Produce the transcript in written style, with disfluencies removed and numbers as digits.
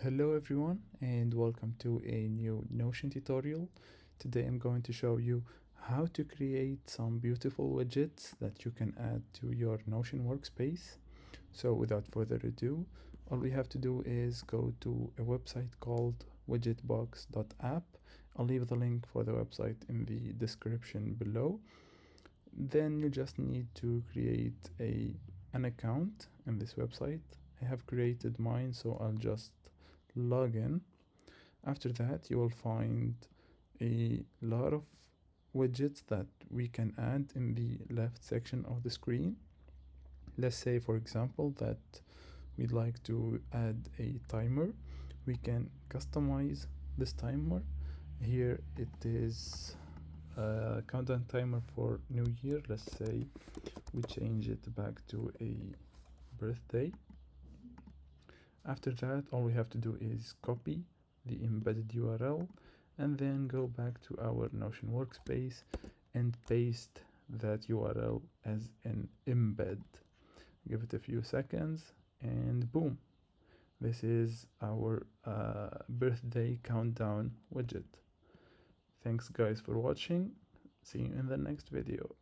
Hello everyone and welcome to a new Notion tutorial. Today I'm going to show you how to create some beautiful widgets that you can add to your Notion workspace. So without further ado, all we have to do is go to a website called widgetbox.app. I'll leave the link for the website in the description below. Then you just need to create an account in this website. I have created mine, so I'll just log in. After that, you will find a lot of widgets that we can add in the left section of the screen. Let's say, for example, that we'd like to add a timer. We can customize this timer. Here it is a countdown timer for New Year. Let's say we change it back to a birthday. After that, all we have to do is copy the embedded URL and then go back to our Notion workspace and paste that URL as an embed. Give it a few seconds and boom. This is our birthday countdown widget. Thanks guys for watching. See you in the next video.